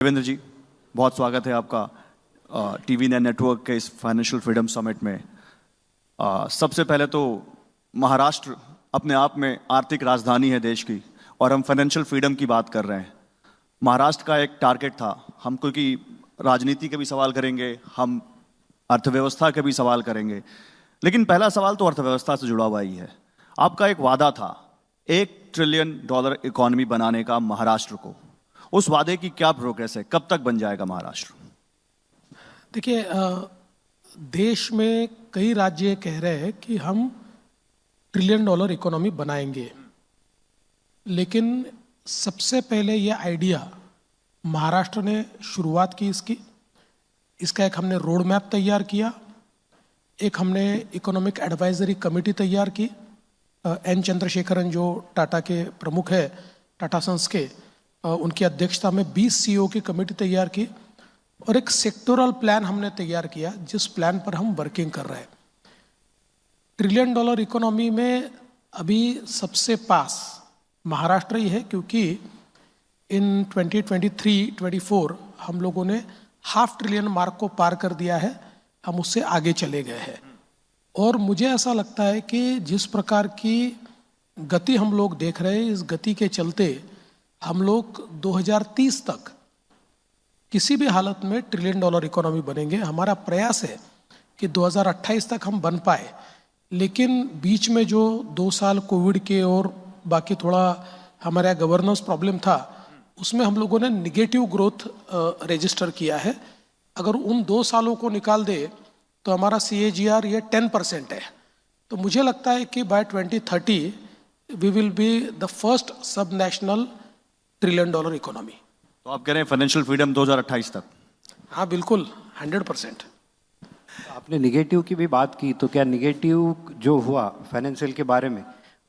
देवेंद्र जी, बहुत स्वागत है आपका टीवी नेटवर्क के इस फाइनेंशियल फ्रीडम समिट में। सबसे पहले तो महाराष्ट्र अपने आप में आर्थिक राजधानी है देश की, और हम फाइनेंशियल फ्रीडम की बात कर रहे हैं। महाराष्ट्र का एक टारगेट था, हम क्योंकि राजनीति के भी सवाल करेंगे, हम अर्थव्यवस्था के भी सवाल करेंगे, लेकिन पहला सवाल तो अर्थव्यवस्था से जुड़ा हुआ ही है। आपका एक वादा था $1 ट्रिलियन इकोनॉमी बनाने का महाराष्ट्र को। उस वादे की क्या प्रोग्रेस है, कब तक बन जाएगा महाराष्ट्र? देखिए, देश में कई राज्य कह रहे हैं कि हम $1 ट्रिलियन इकोनॉमी बनाएंगे, लेकिन सबसे पहले ये आइडिया महाराष्ट्र ने शुरुआत की इसका एक हमने रोड मैप तैयार किया, एक हमने इकोनॉमिक एडवाइजरी कमेटी तैयार की। एन चंद्रशेखरन जो टाटा के प्रमुख है, टाटा सन्स के, उनकी अध्यक्षता में 20 सीईओ की कमेटी तैयार की और एक सेक्टोरल प्लान हमने तैयार किया, जिस प्लान पर हम वर्किंग कर रहे हैं। $1 ट्रिलियन इकोनॉमी में अभी सबसे पास महाराष्ट्र ही है, क्योंकि इन 2023-24 हम लोगों ने $500 ट्रिलियन मार्क को पार कर दिया है, हम उससे आगे चले गए हैं। और मुझे ऐसा लगता है कि जिस प्रकार की गति हम लोग देख रहे हैं, इस गति के चलते हम लोग 2030 तक किसी भी हालत में $1 ट्रिलियन इकोनॉमी बनेंगे। हमारा प्रयास है कि 2028 तक हम बन पाए, लेकिन बीच में जो 2 साल कोविड के और बाकी थोड़ा हमारे यहाँ गवर्नेंस प्रॉब्लम था, उसमें हम लोगों ने निगेटिव ग्रोथ रजिस्टर किया है। अगर उन 2 सालों को निकाल दे तो हमारा CAGR ये 10% है। तो मुझे लगता है कि by 2030 we will be the first sub national $1 trillion economy. तो आप कह रहे हैं फाइनेंशियल फ्रीडम 2028 तक? हाँ बिल्कुल, 100%। आपने निगेटिव की भी बात की, तो क्या निगेटिव जो हुआ फाइनेंशियल के बारे में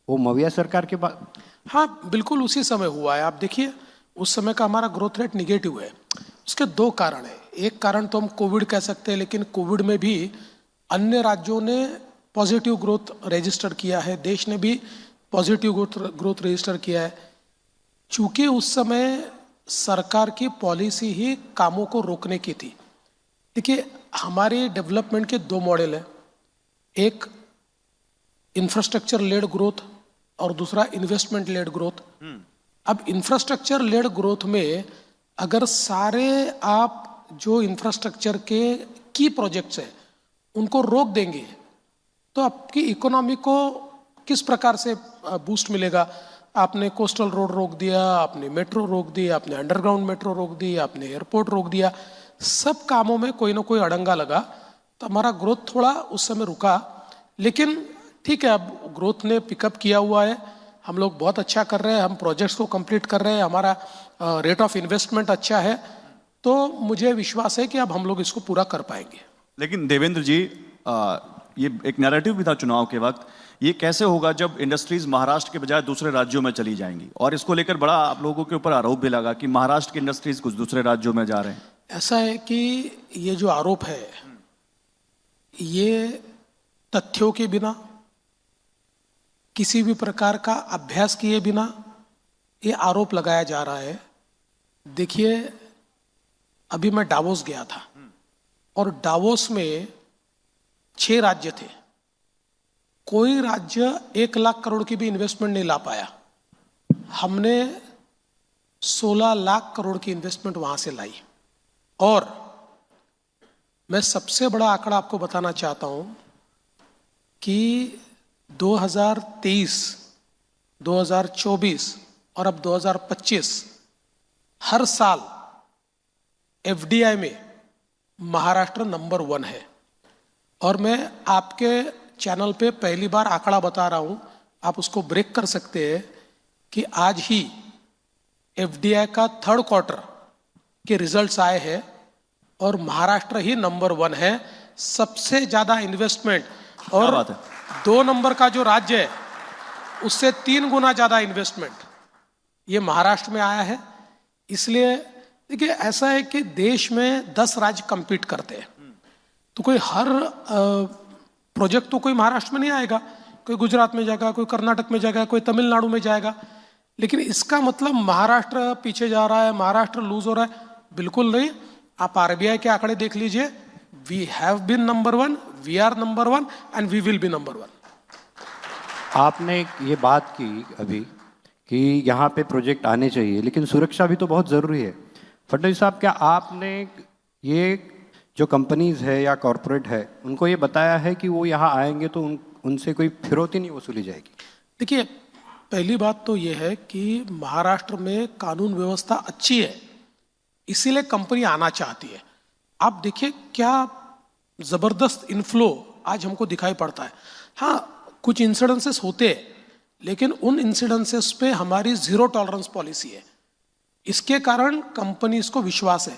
वो मविया सरकार के बाद? हाँ बिल्कुल, उसी समय हुआ है। आप देखिए, उस समय का हमारा ग्रोथ रेट निगेटिव है। उसके 2 कारण है। एक कारण तो हम कोविड कह सकते हैं, लेकिन कोविड में भी अन्य राज्यों ने पॉजिटिव ग्रोथ रजिस्टर किया है, देश ने भी पॉजिटिव ग्रोथ रजिस्टर किया है। चूंकि उस समय सरकार की पॉलिसी ही कामों को रोकने की थी। देखिए, हमारे डेवलपमेंट के 2 मॉडल हैं, एक इंफ्रास्ट्रक्चर लेड ग्रोथ और दूसरा इन्वेस्टमेंट लेड ग्रोथ। अब इंफ्रास्ट्रक्चर लेड ग्रोथ में अगर सारे आप जो इंफ्रास्ट्रक्चर के की प्रोजेक्ट्स हैं उनको रोक देंगे तो आपकी इकोनॉमी को किस प्रकार से बूस्ट मिलेगा? आपने कोस्टल रोड रोक दिया, आपने मेट्रो रोक दी, आपने अंडरग्राउंड मेट्रो रोक दी, आपने एयरपोर्ट रोक दिया, सब कामों में कोई ना कोई अड़ंगा लगा, तो हमारा ग्रोथ थोड़ा उस समय रुका। लेकिन ठीक है, अब ग्रोथ ने पिकअप किया हुआ है, हम लोग बहुत अच्छा कर रहे हैं, हम प्रोजेक्ट्स को कंप्लीट कर रहे हैं, हमारा रेट ऑफ इन्वेस्टमेंट अच्छा है, तो मुझे विश्वास है कि अब हम लोग इसको पूरा कर पाएंगे। लेकिन देवेंद्र जी, ये एक नैरेटिव भी था चुनाव के वक्त, ये कैसे होगा जब इंडस्ट्रीज महाराष्ट्र के बजाय दूसरे राज्यों में चली जाएंगी? और इसको लेकर बड़ा आप लोगों के ऊपर आरोप भी लगा कि महाराष्ट्र की इंडस्ट्रीज कुछ दूसरे राज्यों में जा रहे हैं। ऐसा है कि ये जो आरोप है, ये तथ्यों के बिना, किसी भी प्रकार का अभ्यास किए बिना ये आरोप लगाया जा रहा है। देखिए, अभी मैं डावोस गया था और डावोस में 6 राज्य थे, कोई राज्य 1 लाख करोड़ की भी इन्वेस्टमेंट नहीं ला पाया। हमने 16 लाख करोड़ की इन्वेस्टमेंट वहां से लाई। और मैं सबसे बड़ा आंकड़ा आपको बताना चाहता हूं कि 2023, 2024 और अब 2025 हर साल FDI में महाराष्ट्र नंबर 1 है। और मैं आपके चैनल पे पहली बार आंकड़ा बता रहा हूं, आप उसको ब्रेक कर सकते हैं कि आज ही FDI का 3rd क्वार्टर के रिजल्ट्स आए हैं और महाराष्ट्र ही नंबर 1 है, सबसे ज्यादा इन्वेस्टमेंट। और 2 नंबर का जो राज्य है उससे 3 गुना ज्यादा इन्वेस्टमेंट ये महाराष्ट्र में आया है। इसलिए देखिए, ऐसा है कि देश में 10 राज्य कंपीट करते हैं, तो कोई हर प्रोजेक्ट तो कोई महाराष्ट्र में नहीं आएगा, कोई गुजरात में जाएगा, कोई कर्नाटक में जाएगा, कोई तमिलनाडु में जाएगा। लेकिन इसका मतलब महाराष्ट्र पीछे जा रहा है, महाराष्ट्र लूज हो रहा है, बिल्कुल नहीं। आप आरबीआई के आंकड़े देख लीजिए, we have been number 1, we are number 1 and we will be number 1। आपने ये बात की अभी कि यहाँ पे प्रोजेक्ट आने चाहिए, लेकिन सुरक्षा भी तो बहुत ज़रूरी है। फडणवीस साहब, क्या आपने ये जो कंपनीज है या कॉरपोरेट है उनको ये बताया है कि वो यहाँ आएंगे तो उनसे कोई फिरौती नहीं वसूली जाएगी? देखिए, पहली बात तो ये है कि महाराष्ट्र में कानून व्यवस्था अच्छी है, इसीलिए कंपनी आना चाहती है। आप देखिए क्या जबरदस्त इनफ्लो आज हमको दिखाई पड़ता है। हाँ, कुछ इंसिडेंसेस होते हैं, लेकिन उन इंसिडेंसेस पे हमारी जीरो टॉलरेंस पॉलिसी है। इसके कारण कंपनीज को विश्वास है।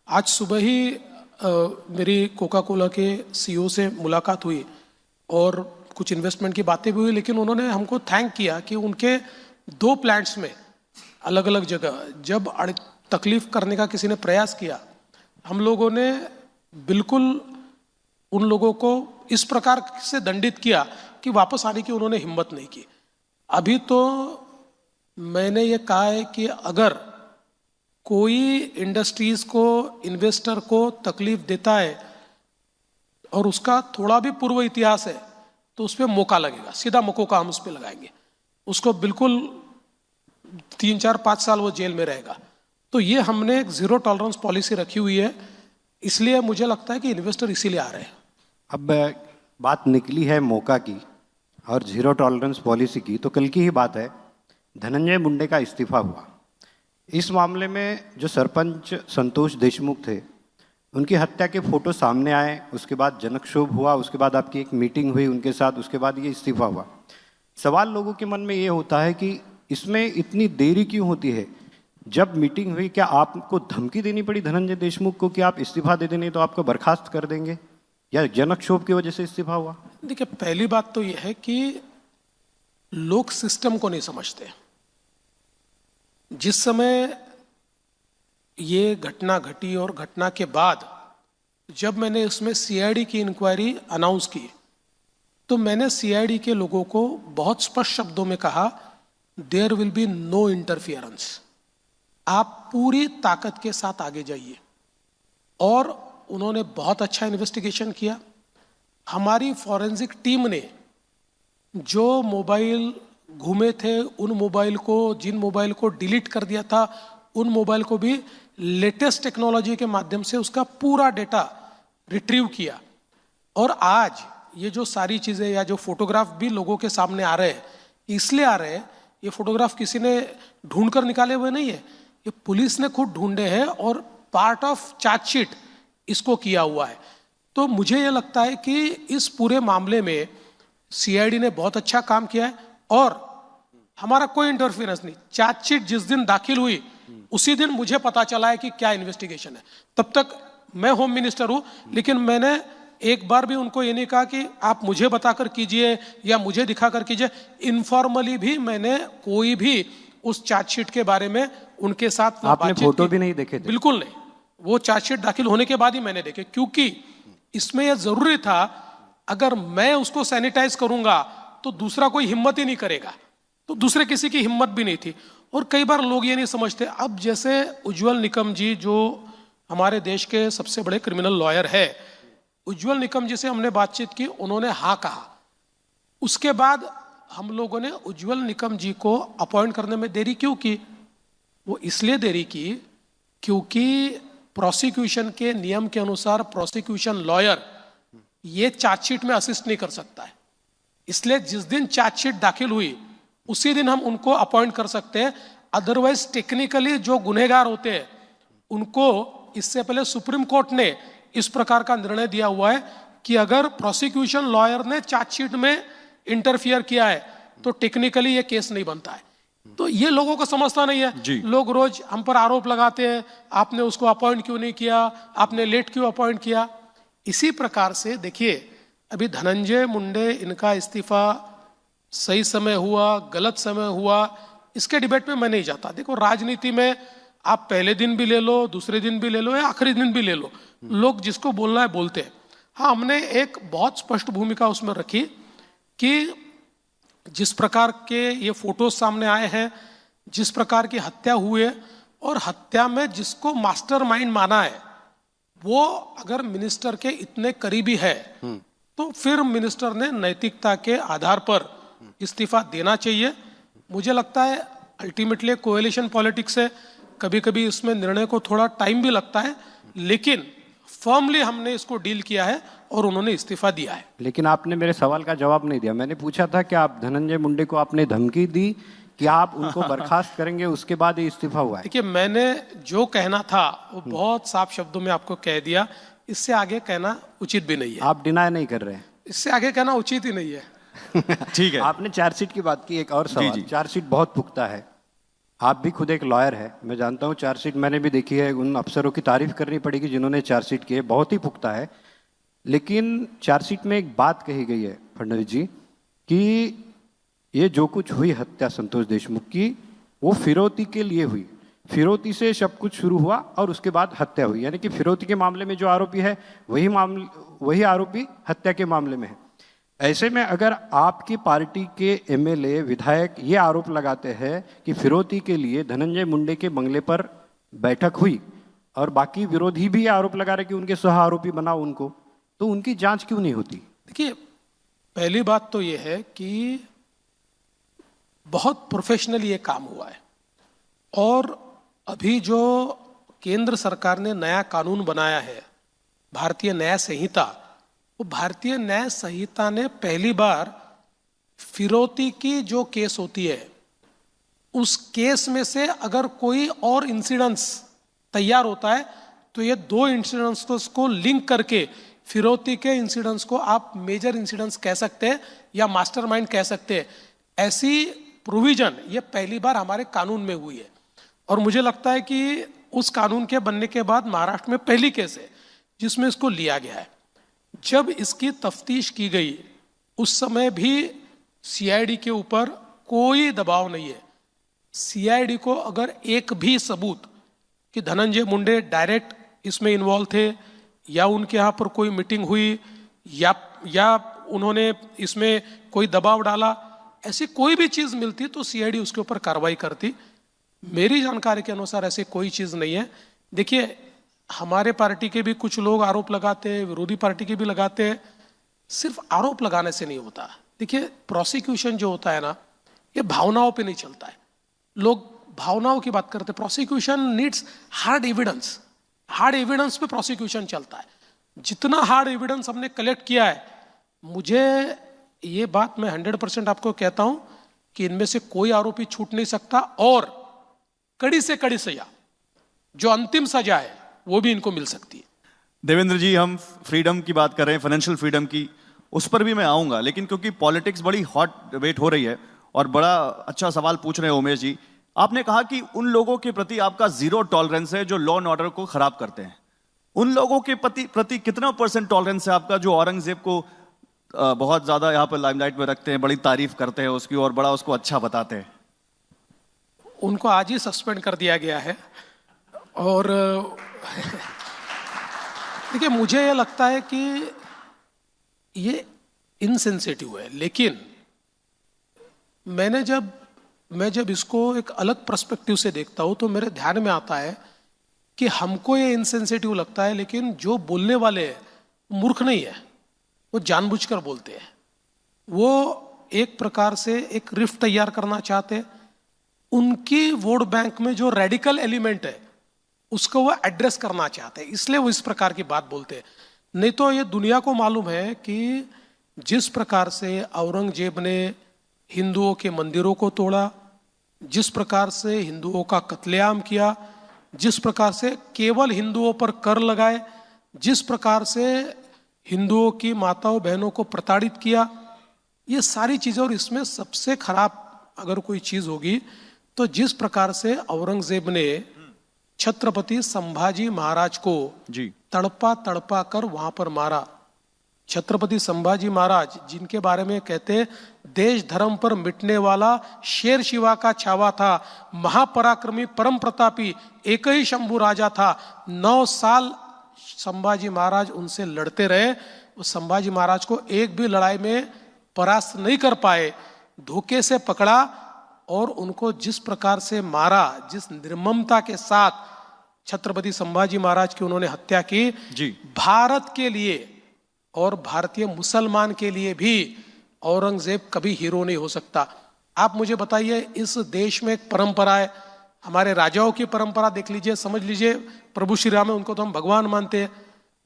आज सुबह ही मेरी कोका कोला के सीईओ से मुलाकात हुई और कुछ इन्वेस्टमेंट की बातें भी हुई, लेकिन उन्होंने हमको थैंक किया कि उनके 2 प्लांट्स में अलग अलग जगह जब तकलीफ करने का किसी ने प्रयास किया, हम लोगों ने बिल्कुल उन लोगों को इस प्रकार से दंडित किया कि वापस आने की उन्होंने हिम्मत नहीं की। अभी तो मैंने ये कहा है कि अगर कोई इंडस्ट्रीज को, इन्वेस्टर को तकलीफ देता है और उसका थोड़ा भी पूर्व इतिहास है तो उस पर मौका लगेगा, सीधा मौका हम उस पर लगाएंगे। उसको बिल्कुल 3, 4, 5 साल वो जेल में रहेगा। तो ये हमने एक जीरो टॉलरेंस पॉलिसी रखी हुई है, इसलिए मुझे लगता है कि इन्वेस्टर इसीलिए आ रहे हैं। अब बात निकली है मौका की और जीरो टॉलरेंस पॉलिसी की, तो कल की ही बात है, धनंजय मुंडे का इस्तीफा हुआ। इस मामले में जो सरपंच संतोष देशमुख थे, उनकी हत्या के फोटो सामने आए, उसके बाद जनक्षोभ हुआ, उसके बाद आपकी एक मीटिंग हुई उनके साथ, उसके बाद ये इस्तीफा हुआ। सवाल लोगों के मन में ये होता है कि इसमें इतनी देरी क्यों होती है? जब मीटिंग हुई, क्या आपको धमकी देनी पड़ी धनंजय देशमुख को कि आप इस्तीफा दे देंगे तो आपको बर्खास्त कर देंगे, या जनक्षोभ की वजह से इस्तीफा हुआ? देखिए, पहली बात तो यह है कि लोग सिस्टम को नहीं समझते। जिस समय ये घटना घटी और घटना के बाद जब मैंने उसमें सीआईडी की इंक्वायरी अनाउंस की, तो मैंने सीआईडी के लोगों को बहुत स्पष्ट शब्दों में कहा, there will be no interference, आप पूरी ताकत के साथ आगे जाइए। और उन्होंने बहुत अच्छा इन्वेस्टिगेशन किया। हमारी फॉरेंसिक टीम ने जो मोबाइल घूमे थे, उन मोबाइल को, जिन मोबाइल को डिलीट कर दिया था, उन मोबाइल को भी लेटेस्ट टेक्नोलॉजी के माध्यम से उसका पूरा डेटा रिट्रीव किया। और आज ये जो सारी चीज़ें या जो फोटोग्राफ भी लोगों के सामने आ रहे हैं, इसलिए आ रहे हैं, ये फोटोग्राफ किसी ने ढूंढ कर निकाले हुए नहीं है, ये पुलिस ने खुद ढूंढे हैं और पार्ट ऑफ चार्जशीट इसको किया हुआ है। तो मुझे ये लगता है कि इस पूरे मामले में सीआईडी ने बहुत अच्छा काम किया है और हमारा कोई इंटरफेरेंस नहीं। चार्जशीट जिस दिन दाखिल हुई उसी दिन मुझे पता चला है कि क्या इन्वेस्टिगेशन है। तब तक मैं होम मिनिस्टर हूं, लेकिन मैंने एक बार भी उनको ये नहीं कहा कि आप मुझे बताकर कीजिए या मुझे दिखाकर कीजिए। इनफॉर्मली भी मैंने कोई भी उस चार्जशीट के बारे में उनके साथ आपने फोटो भी नहीं देखे थे? बिल्कुल नहीं, वो चार्जशीट दाखिल होने के बाद ही मैंने देखे, क्योंकि इसमें यह जरूरी था, अगर मैं उसको सैनिटाइज करूंगा तो दूसरा कोई हिम्मत ही नहीं करेगा, तो दूसरे किसी की हिम्मत भी नहीं थी। और कई बार लोग ये नहीं समझते, अब जैसे उज्ज्वल निकम जी जो हमारे देश के सबसे बड़े क्रिमिनल लॉयर है, उज्ज्वल निकम जी से हमने बातचीत की, उन्होंने हाँ कहा। उसके बाद हम लोगों ने उज्ज्वल निकम जी को अपॉइंट करने में देरी क्यों की? वो इसलिए देरी की क्योंकि प्रोसिक्यूशन के नियम के अनुसार प्रोसिक्यूशन लॉयर ये चार्जशीट में असिस्ट नहीं कर सकता है। इसलिए जिस दिन चार्जशीट दाखिल हुई उसी दिन हम उनको अपॉइंट कर सकते हैं। अदरवाइज टेक्निकली जो गुनहगार होते हैं उनको इससे पहले सुप्रीम कोर्ट ने इस प्रकार का निर्णय दिया हुआ है कि अगर प्रोसिक्यूशन लॉयर ने चार्जशीट में इंटरफियर किया है तो टेक्निकली ये केस नहीं बनता है। तो ये लोगों को समझता नहीं है। लोग रोज हम पर आरोप लगाते हैं, आपने उसको अपॉइंट क्यों नहीं किया, आपने लेट क्यों अपॉइंट किया। इसी प्रकार से देखिए, अभी धनंजय मुंडे, इनका इस्तीफा सही समय हुआ, गलत समय हुआ, इसके डिबेट में मैं नहीं जाता। देखो, राजनीति में आप पहले दिन भी ले लो, दूसरे दिन भी ले लो या आखिरी दिन भी ले लो, लोग जिसको बोलना है बोलते हैं। हाँ, हमने एक बहुत स्पष्ट भूमिका उसमें रखी कि जिस प्रकार के ये फोटोज सामने आए हैं, जिस प्रकार की हत्या हुई है, और हत्या में जिसको मास्टरमाइंड माना है वो अगर मिनिस्टर के इतने करीबी है तो फिर मिनिस्टर ने नैतिकता के आधार पर इस्तीफा देना चाहिए। मुझे लगता है अल्टीमेटली कोएलिशन पॉलिटिक्स है, कभी कभी इसमें निर्णय को थोड़ा टाइम भी लगता है, लेकिन फर्मली हमने इसको डील किया है और उन्होंने इस्तीफा दिया है। लेकिन आपने मेरे सवाल का जवाब नहीं दिया। मैंने पूछा था कि आप धनंजय मुंडे को आपने धमकी दी कि आप उनको बर्खास्त करेंगे, उसके बाद ये इस्तीफा हुआ है। देखिए, मैंने जो कहना था वो बहुत साफ शब्दों में आपको कह दिया, इससे आगे कहना उचित भी नहीं है। आप डिनाई नहीं कर रहे हैं? इससे आगे कहना उचित ही नहीं है। ठीक है। आपने चार्जशीट की बात की, एक और सवाल। चार्जशीट बहुत पुख्ता है, आप भी खुद एक लॉयर है, मैं जानता हूँ चार्जशीट मैंने भी देखी है। उन अफसरों की तारीफ करनी पड़ेगी जिन्होंने चार्जशीट की है, बहुत ही पुख्ता है। लेकिन चार्जशीट में एक बात कही गई है फडणवीस जी कि ये जो कुछ हुई हत्या संतोष देशमुख की, वो फिरौती के लिए हुई, फिरौती से सब कुछ शुरू हुआ और उसके बाद हत्या हुई। यानी कि फिरौती के मामले में जो आरोपी है वही आरोपी हत्या के मामले में है। ऐसे में अगर आपकी पार्टी के एमएलए विधायक ये आरोप लगाते हैं कि फिरौती के लिए धनंजय मुंडे के बंगले पर बैठक हुई और बाकी विरोधी भी आरोप लगा रहे कि उनके सह आरोपी बनाओ उनको, तो उनकी जांच क्यों नहीं होती? देखिए, पहली बात तो ये है कि बहुत प्रोफेशनली ये काम हुआ है और अभी जो केंद्र सरकार ने नया कानून बनाया है, भारतीय न्याय संहिता, वो भारतीय न्याय संहिता ने पहली बार फिरौती की जो केस होती है उस केस में से अगर कोई और इंसिडेंट्स तैयार होता है तो ये दो इंसिडेंट्स को लिंक करके फिरौती के इंसिडेंट्स को आप मेजर इंसिडेंट्स कह सकते हैं या मास्टरमाइंड कह सकते हैं। ऐसी प्रोविजन ये पहली बार हमारे कानून में हुई है और मुझे लगता है कि उस कानून के बनने के बाद महाराष्ट्र में पहली केस है जिसमें इसको लिया गया है। जब इसकी तफ्तीश की गई उस समय भी सीआईडी के ऊपर कोई दबाव नहीं है। सीआईडी को अगर एक भी सबूत कि धनंजय मुंडे डायरेक्ट इसमें इन्वॉल्व थे या उनके यहाँ पर कोई मीटिंग हुई या उन्होंने इसमें कोई दबाव डाला, ऐसी कोई भी चीज मिलती तो सीआईडी उसके ऊपर कार्रवाई करती। मेरी जानकारी के अनुसार ऐसी कोई चीज नहीं है। देखिए, हमारे पार्टी के भी कुछ लोग आरोप लगाते हैं, विरोधी पार्टी के भी लगाते हैं। सिर्फ आरोप लगाने से नहीं होता। देखिए, प्रोसिक्यूशन जो होता है ना, ये भावनाओं पे नहीं चलता है। लोग भावनाओं की बात करते हैं। Prosecution needs hard evidence, hard evidence पे प्रोसिक्यूशन चलता है। जितना हार्ड एविडेंस हमने कलेक्ट किया है, मुझे ये बात मैं 100% आपको कहता हूं कि इनमें से कोई आरोपी छूट नहीं सकता और कड़ी से कड़ी सजा, जो अंतिम सजा है, वो भी इनको मिल सकती है। देवेंद्र जी, हम फ्रीडम की बात कर रहे हैं, फाइनेंशियल फ्रीडम की, उस पर भी मैं आऊंगा, लेकिन क्योंकि पॉलिटिक्स बड़ी हॉट वेट हो रही है और बड़ा अच्छा सवाल पूछ रहे हैं उमेश जी, आपने कहा कि उन लोगों के प्रति आपका जीरो टॉलरेंस है जो लॉ एंड ऑर्डर को खराब करते हैं। उन लोगों के प्रति कितना % टॉलरेंस है आपका जो औरंगजेब को बहुत ज्यादा यहाँ पर लाइमलाइट में रखते हैं, बड़ी तारीफ करते हैं उसकी और बड़ा उसको अच्छा बताते हैं? उनको आज ही सस्पेंड कर दिया गया है और देखिए, मुझे ये लगता है कि ये इनसेंसिटिव है, लेकिन मैं जब इसको एक अलग पर्सपेक्टिव से देखता हूं तो मेरे ध्यान में आता है कि हमको ये इनसेंसिटिव लगता है, लेकिन जो बोलने वाले हैं मूर्ख नहीं है, वो जानबूझकर बोलते हैं। वो एक प्रकार से एक रिफ्ट तैयार करना चाहते हैं। उनकी वोट बैंक में जो रेडिकल एलिमेंट है उसको वो एड्रेस करना चाहते हैं, इसलिए वो इस प्रकार की बात बोलते हैं। नहीं तो ये दुनिया को मालूम है कि जिस प्रकार से औरंगजेब ने हिंदुओं के मंदिरों को तोड़ा, जिस प्रकार से हिंदुओं का कत्लेआम किया, जिस प्रकार से केवल हिंदुओं पर कर लगाए, जिस प्रकार से हिंदुओं की माताओं बहनों को प्रताड़ित किया, ये सारी चीजें। और इसमें सबसे खराब अगर कोई चीज होगी तो जिस प्रकार से औरंगजेब ने छत्रपति संभाजी महाराज को तड़पा तड़पा कर वहां पर मारा। छत्रपति संभाजी महाराज, जिनके बारे में कहते हैं देश धर्म पर मिटने वाला शेर शिवा का छावा था, महापराक्रमी परम प्रतापी एक ही शंभू राजा था। 9 साल संभाजी महाराज उनसे लड़ते रहे। वो संभाजी महाराज को एक भी लड़ाई में परास्त नहीं कर पाए। धोखे से पकड़ा और उनको जिस प्रकार से मारा, जिस निर्ममता के साथ छत्रपति संभाजी महाराज की उन्होंने हत्या की, जी। भारत के लिए और भारतीय मुसलमान के लिए भी औरंगजेब कभी हीरो नहीं हो सकता। आप मुझे बताइए, इस देश में एक परंपरा है, हमारे राजाओं की परंपरा देख लीजिए, समझ लीजिए प्रभु श्री राम है, उनको तो हम भगवान मानते हैं,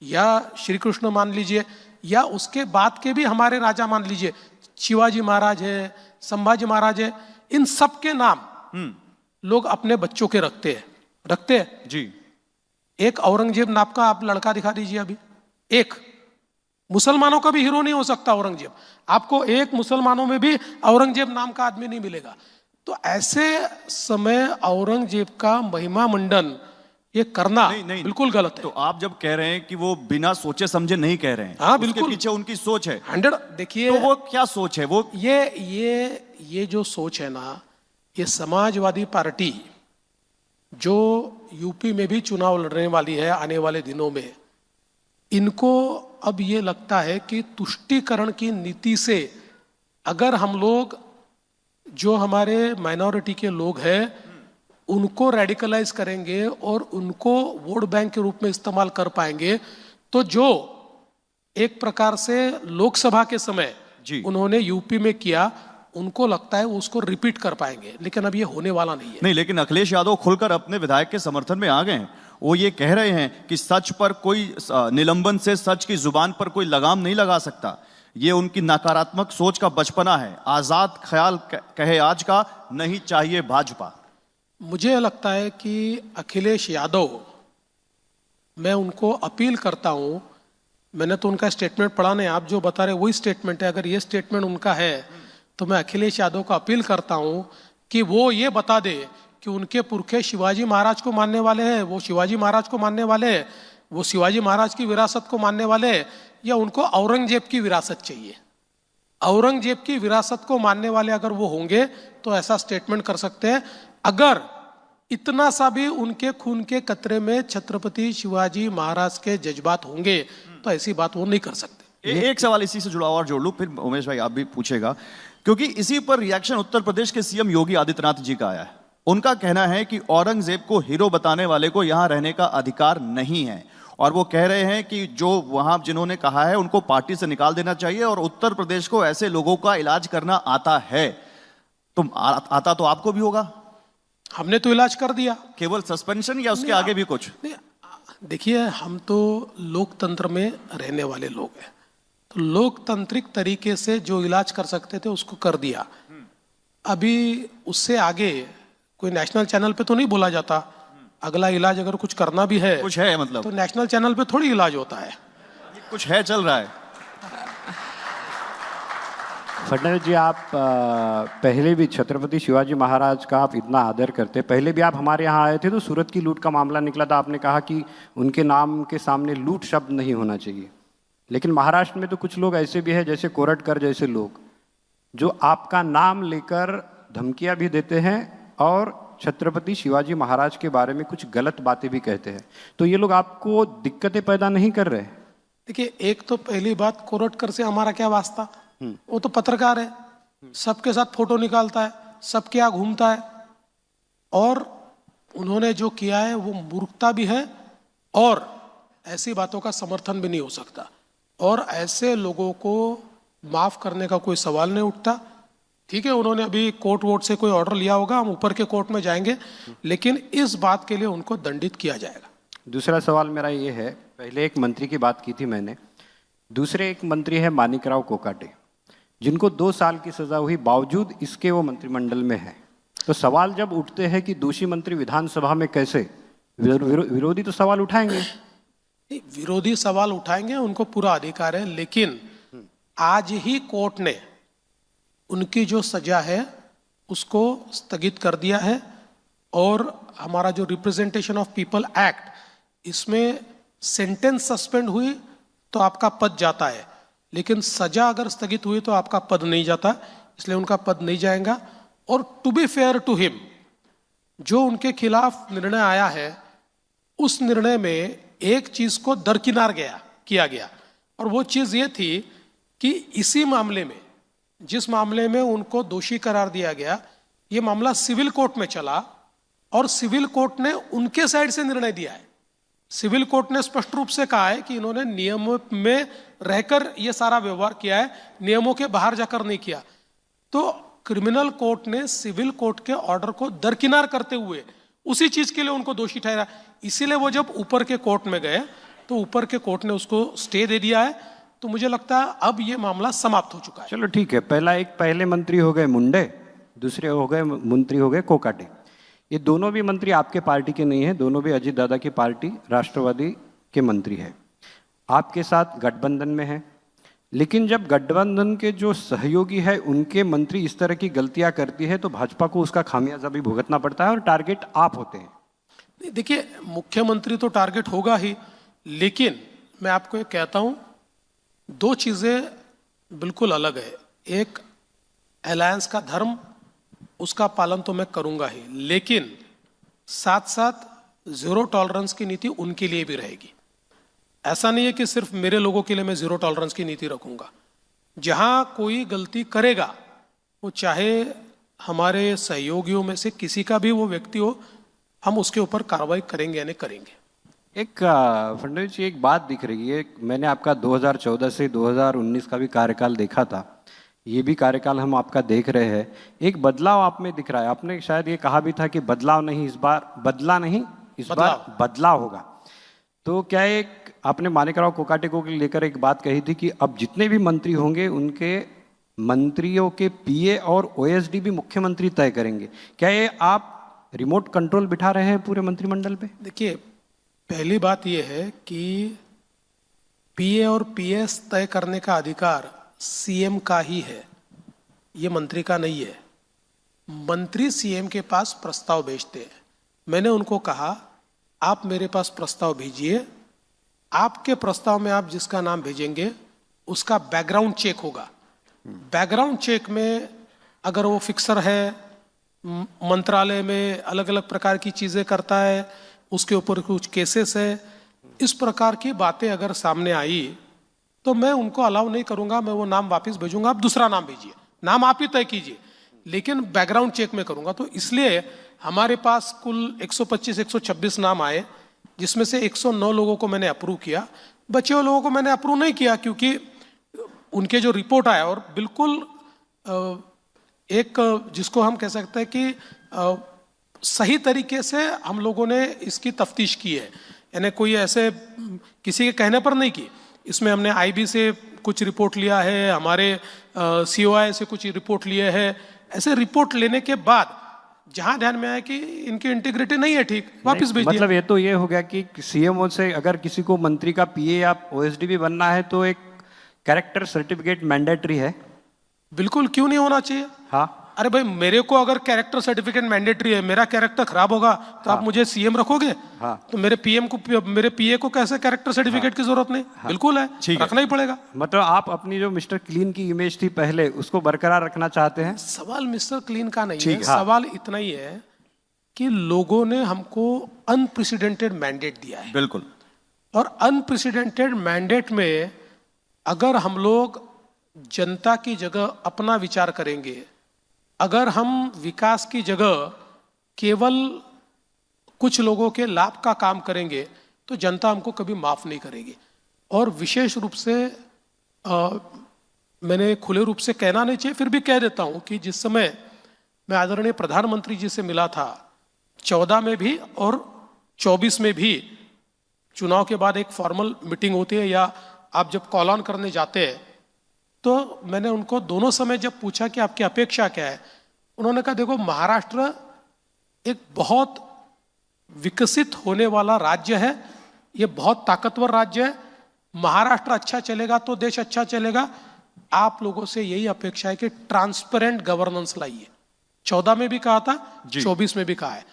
या श्री कृष्ण मान लीजिए, या उसके बाद के भी हमारे राजा मान लीजिए, शिवाजी महाराज है, संभाजी महाराज है, इन सब के नाम लोग अपने बच्चों के रखते हैं जी। एक औरंगजेब नाम का आप लड़का दिखा दीजिए अभी, एक मुसलमानों का भी हीरो नहीं हो सकता औरंगजेब, आपको एक मुसलमानों में भी औरंगजेब नाम का आदमी नहीं मिलेगा। तो ऐसे समय औरंगजेब का महिमा मंडन ये करना नहीं, बिल्कुल गलत है। तो आप जब कह रहे हैं कि वो बिना सोचे समझे नहीं कह रहे हैं, हाँ बिल्कुल, उसके पीछे उनकी सोच है 100। देखिए तो वो क्या सोच है, वो ये जो सोच है ना, ये समाजवादी पार्टी जो यूपी में भी चुनाव लड़ने वाली है आने वाले दिनों में, इनको अब ये लगता है कि तुष्टीकरण की नीति से अगर हम लोग जो हमारे माइनॉरिटी के लोग हैं उनको रेडिकलाइज करेंगे और उनको वोट बैंक के रूप में इस्तेमाल कर पाएंगे, तो जो एक प्रकार से लोकसभा के समय उन्होंने यूपी में किया, उनको लगता है वो उसको रिपीट कर पाएंगे, लेकिन अब ये होने वाला नहीं है। नहीं, लेकिन अखिलेश यादव खुलकर अपने विधायक के समर्थन में आ गए हैं। वो ये कह रहे हैं कि सच पर कोई निलंबन से सच की जुबान पर कोई लगाम नहीं लगा सकता। ये उनकी नकारात्मक सोच का बचपना है। आजाद ख्याल कहे आज का, नहीं चाहिए भाजपा। मुझे लगता है कि अखिलेश यादव, मैं उनको अपील करता हूं, मैंने तो उनका स्टेटमेंट पढ़ा नहीं, आप जो बता रहे वही स्टेटमेंट है, अगर ये स्टेटमेंट उनका है तो मैं अखिलेश यादव को अपील करता हूं कि वो ये बता दे कि उनके पुरखे शिवाजी महाराज को मानने वाले हैं, वो शिवाजी महाराज को मानने वाले हैं, वो शिवाजी महाराज की विरासत को मानने वाले हैं, या उनको औरंगजेब की विरासत चाहिए। औरंगजेब की विरासत को मानने वाले अगर वो होंगे तो ऐसा स्टेटमेंट कर सकते हैं। अगर इतना सा भी उनके खून के कतरे में छत्रपति शिवाजी महाराज के जज्बात होंगे तो ऐसी बात वो नहीं कर सकते। एक सवाल इसी से जुड़ा और जोड़ लूं, फिर उमेश भाई आप भी पूछेगा, क्योंकि इसी पर रिएक्शन उत्तर प्रदेश के सीएम योगी आदित्यनाथ जी का आया है। उनका कहना है कि औरंगजेब को हीरो बताने वाले को यहां रहने का अधिकार नहीं है, और वो कह रहे हैं कि जो वहां जिन्होंने कहा है उनको पार्टी से निकाल देना चाहिए, और उत्तर प्रदेश को ऐसे लोगों का इलाज करना आता है। तो आता तो आपको भी होगा। हमने तो इलाज कर दिया। केवल सस्पेंशन या उसके आगे भी कुछ? देखिए, हम तो लोकतंत्र में रहने वाले लोग हैं, तो लोकतांत्रिक तरीके से जो इलाज कर सकते थे उसको कर दिया। अभी उससे आगे कोई नेशनल चैनल पे तो नहीं बोला जाता। अगला इलाज अगर कुछ करना भी है, कुछ है मतलब, तो नेशनल चैनल पे थोड़ी इलाज होता है। कुछ है चल रहा है। फडणवीस जी, आप पहले भी छत्रपति शिवाजी महाराज का आप इतना आदर करते, पहले भी आप हमारे यहाँ आए थे तो सूरत की लूट का मामला निकला था, आपने कहा कि उनके नाम के सामने लूट शब्द नहीं होना चाहिए। लेकिन महाराष्ट्र में तो कुछ लोग ऐसे भी हैं, जैसे कोरटकर जैसे लोग, जो आपका नाम लेकर धमकियां भी देते हैं और छत्रपति शिवाजी महाराज के बारे में कुछ गलत बातें भी कहते हैं। तो ये लोग आपको दिक्कतें पैदा नहीं कर रहे? देखिए, एक तो पहली बात, कोरटकर से हमारा क्या वास्ता, वो तो पत्रकार है, सबके साथ फोटो निकालता है, सबके यहाँ घूमता है, और उन्होंने जो किया है वो मूर्खता भी है और ऐसी बातों का समर्थन भी नहीं हो सकता, और ऐसे लोगों को माफ करने का कोई सवाल नहीं उठता। ठीक है, उन्होंने अभी कोर्ट वोट से कोई ऑर्डर लिया होगा, हम ऊपर के कोर्ट में जाएंगे, लेकिन इस बात के लिए उनको दंडित किया जाएगा। दूसरा सवाल मेरा ये है, पहले एक मंत्री की बात की थी मैंने, दूसरे एक मंत्री है मानिकराव कोकाटे, जिनको 2 साल की सजा हुई, बावजूद इसके वो मंत्रिमंडल में है। तो सवाल जब उठते हैं कि दोषी मंत्री विधानसभा में कैसे, विरोधी तो सवाल उठाएंगे। विरोधी सवाल उठाएंगे, उनको पूरा अधिकार है, लेकिन आज ही कोर्ट ने उनकी जो सजा है उसको स्थगित कर दिया है, और हमारा जो रिप्रेजेंटेशन ऑफ पीपल एक्ट, इसमें सेंटेंस सस्पेंड हुई तो आपका पद जाता है, लेकिन सजा अगर स्थगित हुई तो आपका पद नहीं जाता, इसलिए उनका पद नहीं जाएगा। और to be fair to him, जो उनके खिलाफ निर्णय आया है उस निर्णय में एक चीज को दरकिनार किया गया, और वो चीज ये थी कि इसी मामले में, जिस मामले में उनको दोषी करार दिया गया, ये मामला सिविल कोर्ट में चला और सिविल कोर्ट ने उनके साइड से निर्णय दिया है। सिविल कोर्ट ने स्पष्ट रूप से कहा है कि इन्होंने नियमों में रहकर यह सारा व्यवहार किया है, नियमों के बाहर जाकर नहीं किया। तो क्रिमिनल कोर्ट ने सिविल कोर्ट के ऑर्डर को दरकिनार करते हुए उसी चीज के लिए उनको दोषी ठहरा। इसीलिए वो जब ऊपर के कोर्ट में गए तो ऊपर के कोर्ट ने उसको स्टे दे दिया है। तो मुझे लगता है अब ये मामला समाप्त हो चुका है। चलो ठीक है, पहले मंत्री हो गए मुंडे, दूसरे हो गए मंत्री हो गए कोकाटे। ये दोनों भी मंत्री आपके पार्टी के नहीं है, दोनों भी अजीत दादा की पार्टी राष्ट्रवादी के मंत्री है, आपके साथ गठबंधन में है। लेकिन जब गठबंधन के जो सहयोगी है उनके मंत्री इस तरह की गलतियां करती है तो भाजपा को उसका खामियाजा भी भुगतना पड़ता है और टारगेट आप होते हैं। देखिए, मुख्यमंत्री तो टारगेट होगा ही, लेकिन मैं आपको एक कहता हूं, दो चीजें बिल्कुल अलग है। एक, अलायंस का धर्म, उसका पालन तो मैं करूंगा ही, लेकिन साथ साथ जीरो टॉलरेंस की नीति उनके लिए भी रहेगी। ऐसा नहीं है कि सिर्फ मेरे लोगों के लिए मैं जीरो टॉलरेंस की नीति रखूंगा। जहां कोई गलती करेगा, वो चाहे हमारे सहयोगियों में से किसी का भी वो व्यक्ति हो, हम उसके ऊपर कार्रवाई करेंगे या नहीं करेंगे। एक फडणवीस जी, एक बात दिख रही है, मैंने आपका 2014 से 2019 का भी कार्यकाल देखा था, ये भी कार्यकाल हम आपका देख रहे हैं। एक बदलाव आप में दिख रहा है। आपने शायद ये कहा भी था कि बदलाव नहीं, इस बार बदला नहीं, इस बार बदलाव होगा। तो क्या एक आपने माणिकराव कोकाटे को लेकर एक बात कही थी कि अब जितने भी मंत्री होंगे उनके मंत्रियों के पीए और ओएसडी भी मुख्यमंत्री तय करेंगे। क्या ये आप रिमोट कंट्रोल बिठा रहे हैं पूरे मंत्रिमंडल पे? देखिए, पहली बात यह है कि पीए और पीएस तय करने का अधिकार सीएम का ही है, ये मंत्री का नहीं है। मंत्री सीएम के पास प्रस्ताव भेजते हैं। मैंने उनको कहा, आप मेरे पास प्रस्ताव भेजिए, आपके प्रस्ताव में आप जिसका नाम भेजेंगे उसका बैकग्राउंड चेक होगा। बैकग्राउंड चेक में अगर वो फिक्सर है, मंत्रालय में अलग अलग प्रकार की चीजें करता है, उसके ऊपर कुछ केसेस है, इस प्रकार की बातें अगर सामने आई तो मैं उनको अलाउ नहीं करूंगा, मैं वो नाम वापस भेजूंगा, आप दूसरा नाम भेजिए, नाम आप ही तय कीजिए, लेकिन बैकग्राउंड चेक में करूंगा। तो इसलिए हमारे पास कुल 125-126 नाम आए, जिसमें से 109 लोगों को मैंने अप्रूव किया, बचे हुए लोगों को मैंने अप्रूव नहीं किया, क्योंकि उनके जो रिपोर्ट आया और बिल्कुल एक जिसको हम कह सकते हैं कि सही तरीके से हम लोगों ने इसकी तफ्तीश की है, यानी कोई ऐसे किसी के कहने पर नहीं की। इसमें हमने आईबी से कुछ रिपोर्ट लिया है, हमारे सीओआई से कुछ रिपोर्ट लिए हैं। ऐसे रिपोर्ट लेने के बाद जहां ध्यान में आया कि इनकी इंटीग्रिटी नहीं है ठीक, वापस भेज दिया। मतलब ये तो ये हो गया कि सीएमओ से अगर किसी को मंत्री का पीए या ओएसडी भी बनना है तो एक कैरेक्टर सर्टिफिकेट मैंडेटरी है। बिल्कुल, क्यों नहीं होना चाहिए? हाँ, अरे भाई, मेरे को अगर कैरेक्टर सर्टिफिकेट मैंडेटरी है, मेरा कैरेक्टर खराब होगा तो आप मुझे सीएम रखोगे? हाँ। तो मेरे पीएम को, मेरे पीए को कैसे कैरेक्टर सर्टिफिकेट की जरूरत नहीं? बिल्कुल है, रखना ही पड़ेगा। मतलब आप अपनी जो मिस्टर क्लीन की इमेज थी पहले, उसको बरकरार रखना चाहते हैं? सवाल मिस्टर क्लीन का नहीं है, सवाल इतना ही है कि लोगों ने हमको अनप्रेसिडेंटेड मैंडेट दिया है। बिल्कुल। और अनप्रेसिडेंटेड मैंडेट में अगर हम लोग जनता की जगह अपना विचार करेंगे, अगर हम विकास की जगह केवल कुछ लोगों के लाभ का काम करेंगे तो जनता हमको कभी माफ नहीं करेगी। और विशेष रूप से मैंने खुले रूप से कहना नहीं चाहिए, फिर भी कह देता हूं कि जिस समय मैं आदरणीय प्रधानमंत्री जी से मिला था, 14 में भी और 24 में भी, चुनाव के बाद एक फॉर्मल मीटिंग होती है या आप जब कॉल ऑन करने जाते हैं, तो मैंने उनको दोनों समय जब पूछा कि आपकी अपेक्षा क्या है, उन्होंने कहा, देखो, महाराष्ट्र एक बहुत विकसित होने वाला राज्य है, ये बहुत ताकतवर राज्य है, महाराष्ट्र अच्छा चलेगा तो देश अच्छा चलेगा। आप लोगों से यही अपेक्षा है कि ट्रांसपेरेंट गवर्नेंस लाइए। 14 में भी कहा था, 24 में भी कहा है।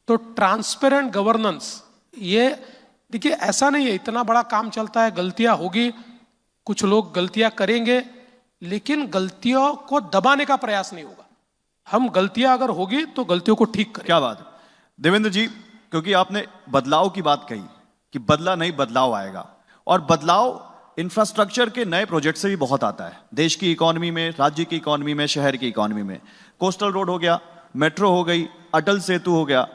तो ट्रांसपेरेंट गवर्नेंस, ये देखिए, ऐसा नहीं है, इतना बड़ा काम चलता है, गलतियां होगी, कुछ लोग गलतियां करेंगे, लेकिन गलतियों को दबाने का प्रयास नहीं होगा। हम गलतियां अगर होगी तो गलतियों को ठीक करें। क्या बात है देवेंद्र जी, क्योंकि आपने बदलाव की बात कही कि बदला नहीं, बदलाव आएगा, और बदलाव इंफ्रास्ट्रक्चर के नए प्रोजेक्ट से भी बहुत आता है। देश की इकोनॉमी में, राज्य की इकोनॉमी में, शहर की इकोनॉमी में। कोस्टल रोड हो गया, मेट्रो हो गई, अटल सेतु हो गया।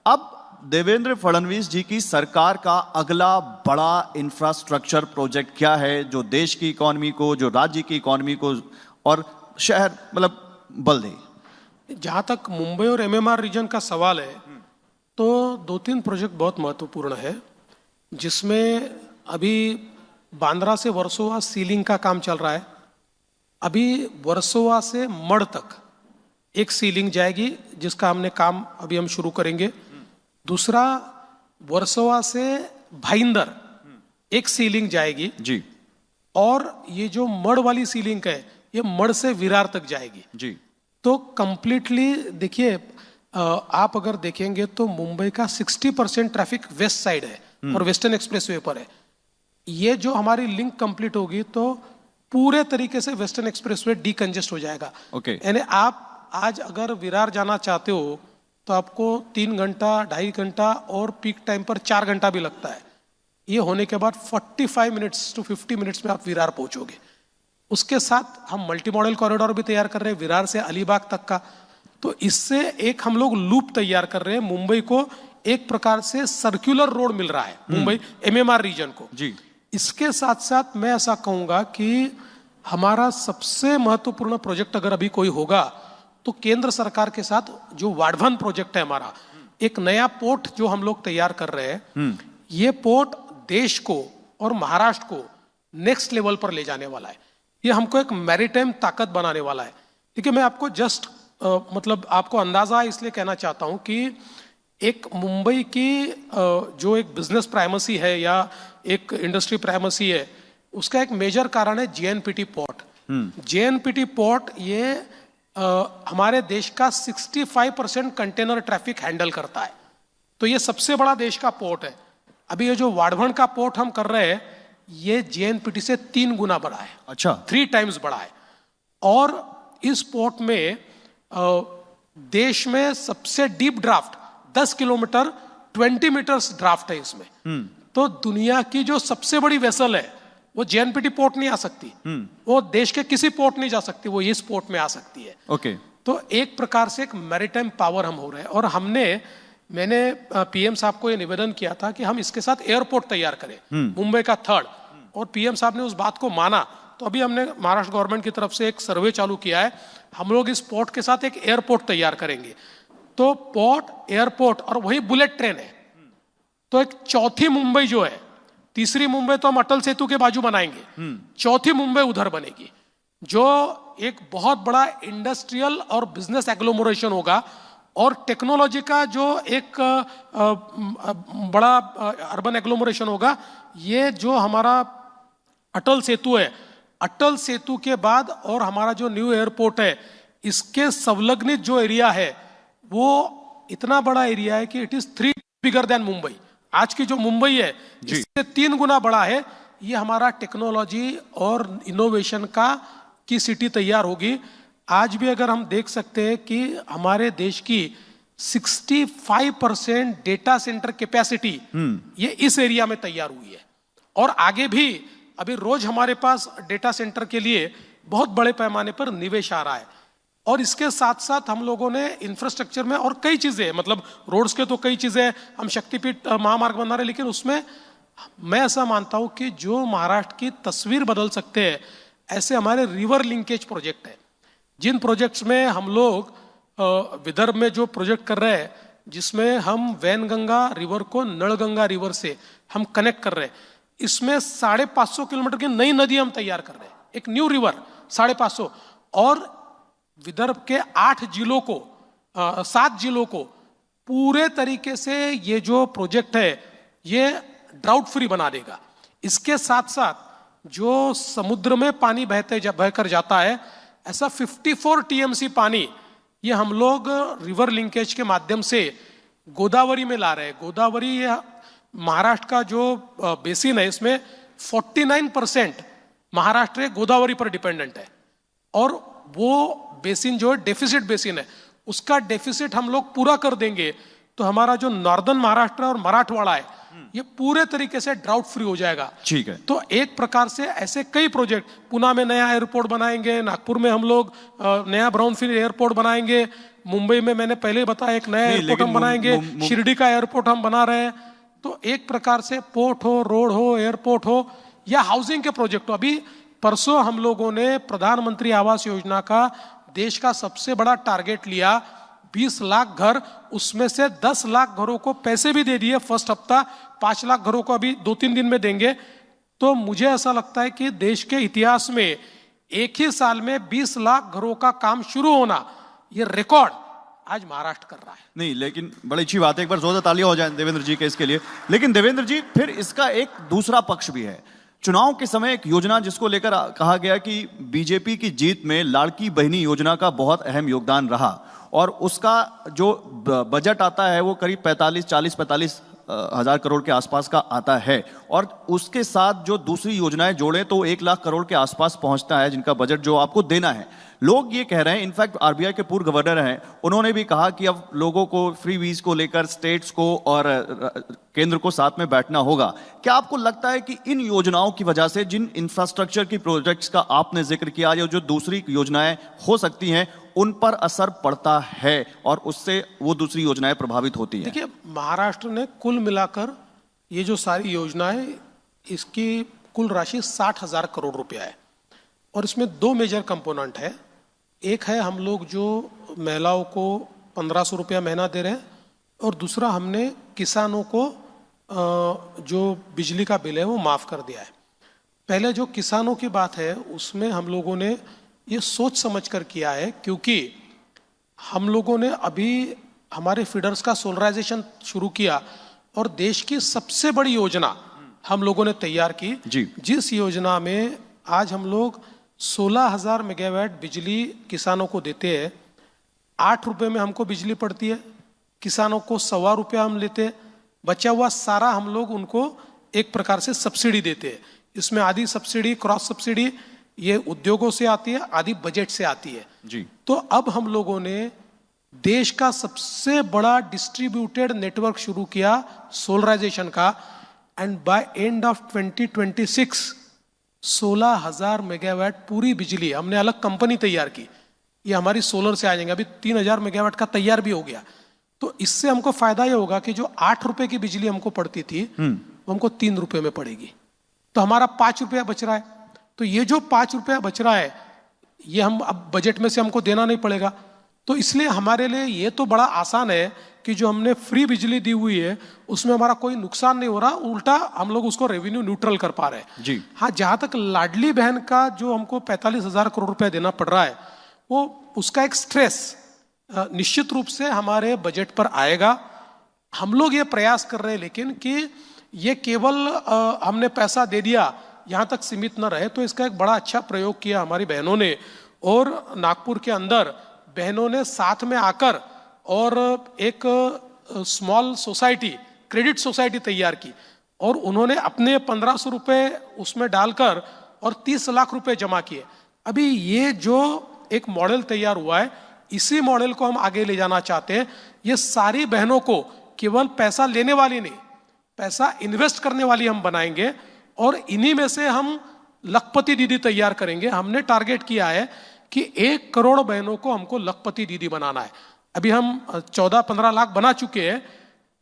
अब देवेंद्र फडणवीस जी की सरकार का अगला बड़ा इंफ्रास्ट्रक्चर प्रोजेक्ट क्या है जो देश की इकोनॉमी को, जो राज्य की इकोनॉमी को और शहर मतलब बल दे? जहां तक मुंबई और एमएमआर रीजन का सवाल है, तो 2-3 प्रोजेक्ट बहुत महत्वपूर्ण है, जिसमें अभी बांद्रा से वर्सोवा सीलिंग का काम चल रहा है। अभी वर्सोवा से मड़ तक एक सीलिंग जाएगी, जिसका हमने काम अभी हम शुरू करेंगे। दूसरा, वर्सोवा से भाईंदर एक सीलिंग जाएगी जी। और ये जो मड़ वाली सीलिंग है, ये मड़ से विरार तक जाएगी जी। तो कंप्लीटली देखिए, आप अगर देखेंगे तो मुंबई का 60% ट्रैफिक वेस्ट साइड है और वेस्टर्न एक्सप्रेसवे पर है। ये जो हमारी लिंक कंप्लीट होगी तो पूरे तरीके से वेस्टर्न एक्सप्रेसवे डीकंजेस्ट हो जाएगा। ओके। यानी आप आज अगर विरार जाना चाहते हो तो आपको 3 घंटा, 2.5 घंटा और पीक टाइम पर 4 घंटा भी लगता है। ये होने के बाद 45 मिनट्स टू 50 मिनट्स में आप विरार पहुंचोगे। उसके साथ हम मल्टी मॉडल कॉरिडोर भी तैयार कर रहे हैं विरार से अलीबाग तक का। तो इससे एक हम लोग लूप तैयार कर रहे हैं, मुंबई को एक प्रकार से सर्कुलर रोड मिल रहा है, मुंबई एमएमआर रीजन को जी। इसके साथ साथ मैं ऐसा कहूंगा कि हमारा सबसे महत्वपूर्ण प्रोजेक्ट अगर अभी कोई होगा तो केंद्र सरकार के साथ जो वाढवन प्रोजेक्ट है हमारा, एक नया पोर्ट जो हम लोग तैयार कर रहे हैं। ये पोर्ट देश को और महाराष्ट्र को नेक्स्ट लेवल पर ले जाने वाला है। ये हमको एक मैरीटाइम ताकत बनाने वाला है। ठीक है, मैं आपको जस्ट मतलब आपको अंदाजा इसलिए कहना चाहता हूं कि एक मुंबई की जो एक बिजनेस प्राइमेसी है या एक इंडस्ट्री प्राइमेसी है, उसका एक मेजर कारण है जेएनपीटी पोर्ट। जेएनपीटी पोर्ट ये हमारे देश का 65% कंटेनर ट्रैफिक हैंडल करता है, तो ये सबसे बड़ा देश का पोर्ट है। अभी ये जो वाढवण का पोर्ट हम कर रहे हैं, ये जेएनपीटी से 3 गुना बड़ा है। अच्छा, 3 टाइम्स बड़ा है। और इस पोर्ट में देश में सबसे deep draft 10 kilometre 20 metres draft है इसमें। तो दुनिया की जो सबसे बड़ी वेसल है वो जेएनपीटी पोर्ट नहीं आ सकती, वो देश के किसी पोर्ट नहीं जा सकती, वो इस पोर्ट में आ सकती है। ओके। तो एक प्रकार से एक मैरीटाइम पावर हम हो रहे हैं। और मैंने पीएम साहब को ये निवेदन किया था कि हम इसके साथ एयरपोर्ट तैयार करें, मुंबई का 3rd, और पीएम साहब ने उस बात को माना। तो अभी हमने महाराष्ट्र गवर्नमेंट की तरफ से एक सर्वे चालू किया है, हम लोग इस पोर्ट के साथ एक एयरपोर्ट तैयार करेंगे। तो पोर्ट, एयरपोर्ट और वही बुलेट ट्रेन है, तो एक चौथी मुंबई जो है, तीसरी मुंबई तो हम अटल सेतु के बाजू बनाएंगे, चौथी मुंबई उधर बनेगी, जो एक बहुत बड़ा इंडस्ट्रियल और बिजनेस एग्लोमरेशन होगा। और टेक्नोलॉजी का जो एक बड़ा अर्बन एग्लोमरेशन होगा। ये जो हमारा अटल सेतु है, अटल सेतु के बाद और हमारा जो न्यू एयरपोर्ट है, इसके संलग्नित जो एरिया है वो इतना बड़ा एरिया है कि it is 3 bigger than Mumbai. आज की जो मुंबई है इससे 3 गुना बड़ा है। ये हमारा टेक्नोलॉजी और इनोवेशन की सिटी तैयार होगी। आज भी अगर हम देख सकते हैं कि हमारे देश की 65% डेटा सेंटर कैपेसिटी ये इस एरिया में तैयार हुई है। और आगे भी अभी रोज हमारे पास डेटा सेंटर के लिए बहुत बड़े पैमाने पर निवेश आ रहा है। और इसके साथ साथ हम लोगों ने इंफ्रास्ट्रक्चर में और कई चीजें, मतलब रोड्स के तो कई चीजें, हम शक्तिपीठ महामार्ग बना रहे हैं, लेकिन उसमें मैं ऐसा मानता हूं कि जो महाराष्ट्र की तस्वीर बदल सकते हैं, ऐसे हमारे रिवर लिंकेज प्रोजेक्ट है। जिन प्रोजेक्ट्स में हम लोग विदर्भ में जो प्रोजेक्ट कर रहे हैं, जिसमें हम वैनगंगा रिवर को नळगंगा रिवर से हम कनेक्ट कर रहे हैं, इसमें 550 किलोमीटर की नई नदी हम तैयार कर रहे हैं, एक न्यू रिवर 550। और विदर्भ के 8 जिलों को 7 जिलों को पूरे तरीके से ये जो प्रोजेक्ट है ये ड्राउट फ्री बना देगा। इसके साथ साथ जो समुद्र में पानी बहकर जाता है, ऐसा 54 टीएमसी पानी ये हम लोग रिवर लिंकेज के माध्यम से गोदावरी में ला रहे हैं। गोदावरी महाराष्ट्र का जो बेसिन है, इसमें 49% महाराष्ट्र गोदावरी पर डिपेंडेंट है। और वो बेसिन जो है डेफिसिट बेसिन है, उसका डेफिसिट हम लोग पूरा कर देंगे तो हमारा जो नॉर्दर्न महाराष्ट्र और मराठवाड़ा है ये पूरे तरीके से ड्राउट फ्री हो जाएगा। ठीक है। तो एक प्रकार से ऐसे कई प्रोजेक्ट, पुणे में नया एयरपोर्ट बनाएंगे, नागपुर में हम लोग नया ब्राउनफील्ड एयरपोर्ट बनाएंगे, मुंबई में मैंने पहले ही बताया एक नया एयरपोर्ट हम बनाएंगे, शिरडी का एयरपोर्ट हम बना रहे हैं। तो एक प्रकार से पोर्ट हो, रोड हो, एयरपोर्ट हो या हाउसिंग के प्रोजेक्ट हो। अभी परसों हम लोगों ने प्रधानमंत्री आवास योजना का देश का सबसे बड़ा टारगेट लिया, 20 लाख घर, उसमें से 10 लाख घरों को पैसे भी दे दिए फर्स्ट हफ्ता, 5 लाख घरों को अभी 2-3 दिन में देंगे। तो मुझे ऐसा लगता है कि देश के इतिहास में एक ही साल में 20 लाख घरों का काम शुरू होना, ये रिकॉर्ड आज महाराष्ट्र कर रहा है। नहीं, लेकिन बड़ी अच्छी बात है, एक बार जोरदार तालियां हो जाए देवेंद्र जी के इसके लिए। लेकिन देवेंद्र जी, फिर इसका एक दूसरा पक्ष भी है। चुनाव के समय एक योजना जिसको लेकर कहा गया कि बीजेपी की जीत में लाड़की बहनी योजना का बहुत अहम योगदान रहा, और उसका जो बजट आता है वो करीब 40-45 हजार करोड़ के आसपास का आता है, और उसके साथ जो दूसरी योजनाएं जोड़ें तो 1 लाख करोड़ के आसपास पहुंचता है जिनका बजट जो आपको देना है। लोग ये कह रहे हैं, इनफैक्ट आरबीआई के पूर्व गवर्नर हैं, उन्होंने भी कहा कि अब लोगों को फ्री वीज को लेकर स्टेट्स को और केंद्र को साथ में बैठना होगा। क्या आपको लगता है कि इन योजनाओं की वजह से, जिन इंफ्रास्ट्रक्चर की प्रोजेक्ट्स का आपने जिक्र किया, या जो दूसरी योजनाएं हो सकती हैं, उन पर असर पड़ता है और उससे वो दूसरी योजनाएं प्रभावित होती हैं? देखिए, महाराष्ट्र ने कुल मिलाकर ये जो सारी योजनाएं, इसकी कुल राशि 60,000 करोड़ रुपया है, और इसमें 2 मेजर कंपोनेंट है। एक है हम लोग जो महिलाओं को 1500 रुपया महीना दे रहे हैं, और दूसरा हमने किसानों को जो बिजली का बिल है वो माफ़ कर दिया है। पहले जो किसानों की बात है उसमें हम लोगों ने ये सोच समझ कर किया है, क्योंकि हम लोगों ने अभी हमारे फीडर्स का सोलराइजेशन शुरू किया, और देश की सबसे बड़ी योजना हम लोगों ने तैयार की जी। जिस योजना में आज हम लोग 16,000 मेगावाट बिजली किसानों को देते हैं। 8 रुपये में हमको बिजली पड़ती है, किसानों को 1.25 रुपया हम लेते हैं, बचा हुआ सारा हम लोग उनको एक प्रकार से सब्सिडी देते हैं। इसमें आधी सब्सिडी, क्रॉस सब्सिडी, ये उद्योगों से आती है, आधी बजट से आती है जी। तो अब हम लोगों ने देश का सबसे बड़ा डिस्ट्रीब्यूटेड नेटवर्क शुरू किया सोलराइजेशन का, and by end of 2026 16,000 megawatt पूरी बिजली हमने अलग कंपनी तैयार की, ये हमारी सोलर से आ जाएंगे। अभी 3,000 मेगावाट का तैयार भी हो गया। तो इससे हमको फायदा ये होगा कि जो 8 रुपए की बिजली हमको पड़ती थी वो हमको 3 रुपए में पड़ेगी, तो हमारा 5 रुपया बच रहा है। तो ये जो 5 रुपया बच रहा है ये हम अब बजट में से हमको देना नहीं पड़ेगा। तो इसलिए हमारे लिए ये तो बड़ा आसान है कि जो हमने फ्री बिजली दी हुई है उसमें हमारा कोई नुकसान नहीं हो रहा, उल्टा हम लोग उसको रेवेन्यू न्यूट्रल कर पा रहे हैं जी। हाँ, जहां तक लाडली बहन का जो हमको 45,000 करोड़ रुपया देना पड़ रहा है, वो उसका एक स्ट्रेस निश्चित रूप से हमारे बजट पर आएगा। हम लोग ये प्रयास कर रहे हैं लेकिन कि ये केवल हमने पैसा दे दिया यहाँ तक सीमित न रहे। तो इसका एक बड़ा अच्छा प्रयोग किया हमारी बहनों ने, और नागपुर के अंदर बहनों ने साथ में आकर और एक स्मॉल सोसाइटी, क्रेडिट सोसाइटी तैयार की, और उन्होंने अपने 1,500 रुपये उसमें डालकर और 30 लाख रुपए जमा किए। अभी ये जो एक मॉडल तैयार हुआ है, इसी मॉडल को हम आगे ले जाना चाहते हैं। ये सारी बहनों को केवल पैसा लेने वाली नहीं, पैसा इन्वेस्ट करने वाली हम बनाएंगे, और इन्हीं में से हम लखपति दीदी तैयार करेंगे। हमने टारगेट किया है कि 1 करोड़ बहनों को हमको लखपति दीदी बनाना है। अभी हम 14-15 लाख बना चुके हैं,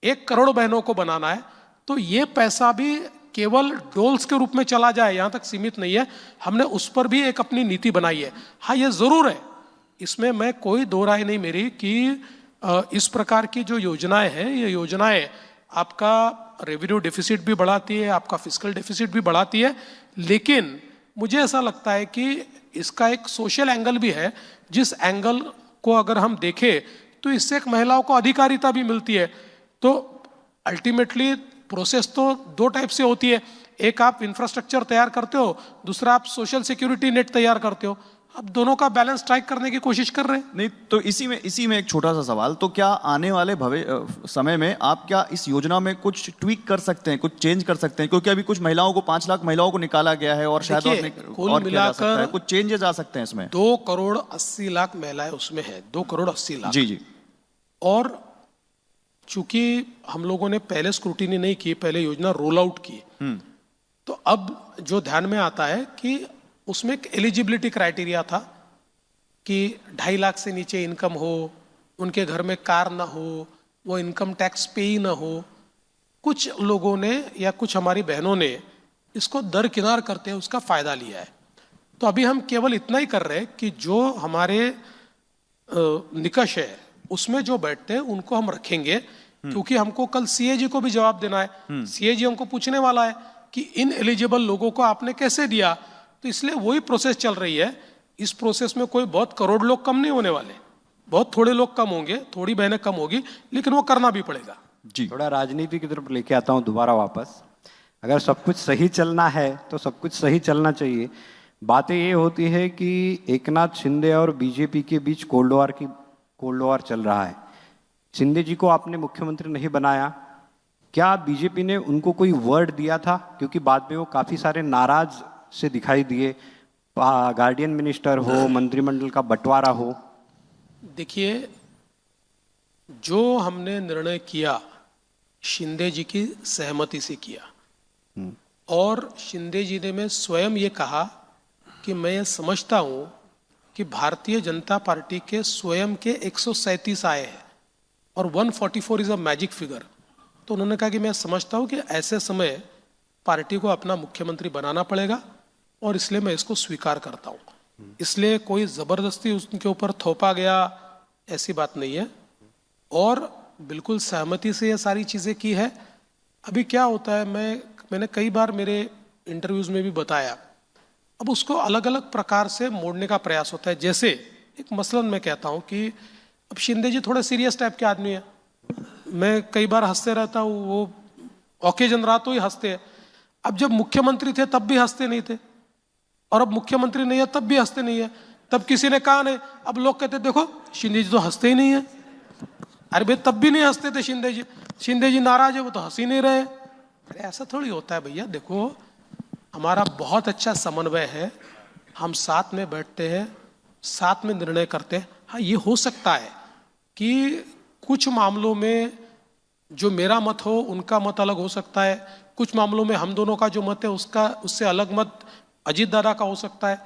1 करोड़ बहनों को बनाना है। तो ये पैसा भी केवल डोल्स के रूप में चला जाए यहाँ तक सीमित नहीं है, हमने उस पर भी एक अपनी नीति बनाई है। हाँ, ये जरूर है, इसमें मैं कोई दो राय नहीं मेरी कि इस प्रकार की जो योजनाएं हैं, ये योजनाएं आपका रेवेन्यू डेफिसिट भी बढ़ाती है, आपका फिस्कल डेफिसिट भी बढ़ाती है, लेकिन मुझे ऐसा लगता है कि इसका एक सोशल एंगल भी है, जिस एंगल को अगर हम देखें तो इससे एक महिलाओं को अधिकारिता भी मिलती है। तो अल्टीमेटली प्रोसेस तो 2 टाइप से होती है, एक आप इंफ्रास्ट्रक्चर तैयार करते हो, दूसरा आप सोशल सिक्योरिटी नेट तैयार करते हो। अब दोनों का बैलेंस स्ट्राइक करने की कोशिश कर रहे हैं। नहीं तो इसी में एक छोटा सा सवाल, तो क्या आने वाले समय में आप क्या इस योजना में कुछ ट्वीक कर सकते हैं, कुछ चेंज कर सकते हैं? क्योंकि अभी कुछ महिलाओं को 5 लाख महिलाओं को निकाला गया है, और शायद और किया जा सकता है, कुछ चेंजेस आ सकते हैं इसमें। 2 करोड़ 80 लाख महिलाएं उसमें है, 2 करोड़ 80 लाख जी जी। और चूंकि हम लोगों ने पहले स्क्रूटिनी नहीं की, पहले योजना रोल आउट की, तो अब जो ध्यान में आता है कि उसमें एक एलिजिबिलिटी क्राइटेरिया था कि 2.5 लाख से नीचे इनकम हो, उनके घर में कार ना हो, वो इनकम टैक्स पे ही ना हो। कुछ लोगों ने या कुछ हमारी बहनों ने इसको दरकिनार करते उसका फायदा लिया है। तो अभी हम केवल इतना ही कर रहे हैं कि जो हमारे निकष है उसमें जो बैठते हैं उनको हम रखेंगे, क्योंकि हमको कल सीएजी को भी जवाब देना है। सीएजी हमको पूछने वाला है कि इन एलिजिबल लोगों को आपने कैसे दिया, तो इसलिए वही प्रोसेस चल रही है। इस प्रोसेस में कोई बहुत करोड़ लोग कम नहीं होने वाले, बहुत थोड़े लोग कम होंगे, थोड़ी बहनें कम होगी, लेकिन वो करना भी पड़ेगा। जी, थोड़ा राजनीति की तरफ लेके आता हूँ दोबारा वापस। अगर सब कुछ सही चलना है तो सब कुछ सही चलना चाहिए। बातें ये होती है कि एकनाथ शिंदे और बीजेपी के बीच कोल्ड वॉर चल रहा है। शिंदे जी को आपने मुख्यमंत्री नहीं बनाया, क्या बीजेपी ने उनको कोई वर्ड दिया था? क्योंकि बाद में वो काफ़ी सारे नाराज से दिखाई दिए, गार्डियन मिनिस्टर हो, मंत्रिमंडल का बंटवारा हो। देखिए, जो हमने निर्णय किया शिंदे जी की सहमति से किया, और शिंदे जी ने मैं स्वयं ये कहा कि मैं ये समझता हूं कि भारतीय जनता पार्टी के स्वयं के 137 आए हैं और 144 इज अ मैजिक फिगर। तो उन्होंने कहा कि मैं समझता हूं कि ऐसे समय पार्टी को अपना मुख्यमंत्री बनाना पड़ेगा और इसलिए मैं इसको स्वीकार करता हूं। इसलिए कोई जबरदस्ती उनके ऊपर थोपा गया ऐसी बात नहीं है, और बिल्कुल सहमति से ये सारी चीजें की है। अभी क्या होता है, मैंने कई बार मेरे इंटरव्यूज में भी बताया, अब उसको अलग अलग प्रकार से मोड़ने का प्रयास होता है। जैसे एक मसलन मैं कहता हूं कि अब शिंदे जी थोड़े सीरियस टाइप के आदमी है, मैं कई बार हंसते रहता हूँ, वो ओकेजन रहा तो ही हंसते हैं। अब जब मुख्यमंत्री थे तब भी हंसते नहीं थे, और अब मुख्यमंत्री नहीं है तब भी हंसते नहीं है। तब किसी ने कहा नहीं, अब लोग कहते देखो शिंदे जी तो हंसते ही नहीं है। अरे भाई, तब भी नहीं हंसते थे शिंदे जी नाराज है वो तो हंस ही नहीं रहे। अरे ऐसा थोड़ी होता है भैया, देखो हमारा बहुत अच्छा समन्वय है, हम साथ में बैठते हैं, साथ में निर्णय करते हैं। हाँ, ये हो सकता है कि कुछ मामलों में जो मेरा मत हो उनका मत अलग हो सकता है, कुछ मामलों में हम दोनों का जो मत है उससे अलग मत अजीत दादा का हो सकता है,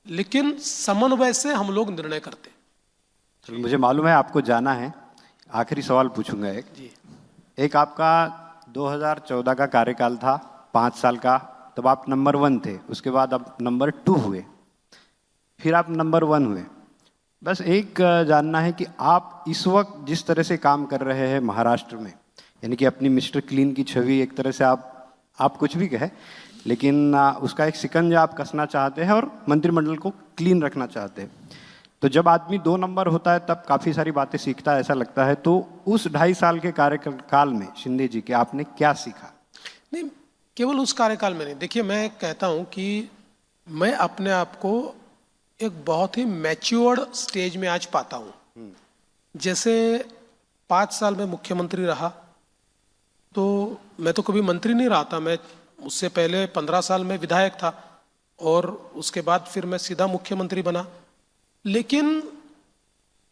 लेकिन समन्वय से हम लोग निर्णय करते हैं। चलो, मुझे मालूम है आपको जाना है, आखिरी सवाल पूछूंगा एक आपका 2014 का कार्यकाल था, 5 साल का, तब आप नंबर 1 थे, उसके बाद आप नंबर 2 हुए, फिर आप नंबर 1 हुए। बस एक जानना है कि आप इस वक्त जिस तरह से काम कर रहे हैं महाराष्ट्र में, यानी कि अपनी मिस्टर क्लीन की छवि एक तरह से आप कुछ भी कहे, लेकिन उसका एक शिकंजा आप कसना चाहते हैं और मंत्रिमंडल को क्लीन रखना चाहते हैं। तो जब आदमी 2 नंबर होता है तब काफ़ी सारी बातें सीखता है, ऐसा लगता है। तो उस 2.5 साल के कार्यकाल में शिंदे जी के आपने क्या सीखा? नहीं, केवल उस कार्यकाल में नहीं। देखिए, मैं कहता हूं कि मैं अपने आप को एक बहुत ही मैच्योर्ड स्टेज में आज पाता हूं। जैसे 5 साल में मुख्यमंत्री रहा, तो मैं तो कभी मंत्री नहीं रहा था, मैं उससे पहले 15 साल में विधायक था और उसके बाद फिर मैं सीधा मुख्यमंत्री बना। लेकिन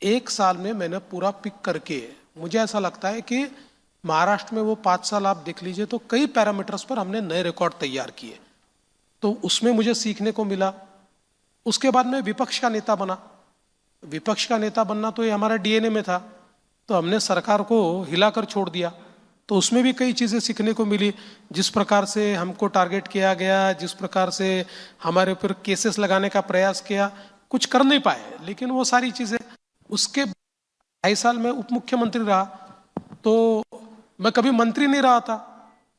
1 साल में मैंने पूरा पिक करके, मुझे ऐसा लगता है कि महाराष्ट्र में वो 5 साल आप देख लीजिए तो कई पैरामीटर्स पर हमने नए रिकॉर्ड तैयार किए, तो उसमें मुझे सीखने को मिला। उसके बाद मैं विपक्ष का नेता बना। विपक्ष का नेता बनना तो ये हमारा डीएनए में था, तो हमने सरकार को हिलाकर छोड़ दिया, तो उसमें भी कई चीज़ें सीखने को मिली। जिस प्रकार से हमको टारगेट किया गया, जिस प्रकार से हमारे ऊपर केसेस लगाने का प्रयास किया, कुछ कर नहीं पाए, लेकिन वो सारी चीज़ें। उसके 2.5 साल में उप मुख्यमंत्री रहा, तो मैं कभी मंत्री नहीं रहा था,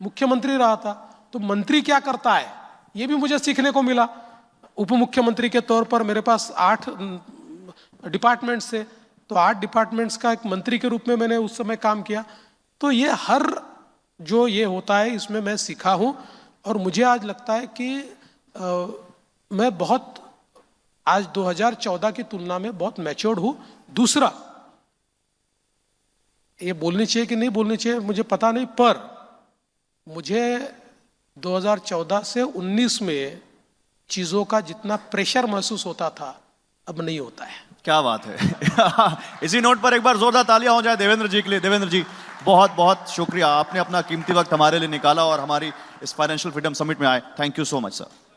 मुख्यमंत्री रहा था। तो मंत्री क्या करता है ये भी मुझे सीखने को मिला। उप मुख्यमंत्री के तौर पर मेरे पास 8 डिपार्टमेंट्स थे, तो 8 डिपार्टमेंट्स का एक मंत्री के रूप में मैंने उस समय काम किया। तो ये हर जो ये होता है इसमें मैं सीखा हूँ, और मुझे आज लगता है कि मैं बहुत आज 2014 की तुलना में बहुत मैच्योर्ड हूँ। दूसरा, ये बोलनी चाहिए कि नहीं बोलनी चाहिए मुझे पता नहीं, पर मुझे 2014 से 19 में चीजों का जितना प्रेशर महसूस होता था अब नहीं होता है। क्या बात है। इसी नोट पर एक बार जोरदार तालियां हो जाए देवेंद्र जी के लिए। देवेंद्र जी, बहुत बहुत शुक्रिया, आपने अपना कीमती वक्त हमारे लिए निकाला और हमारी इस फाइनेंशियल फ्रीडम समिट में आए। Thank you so much sir.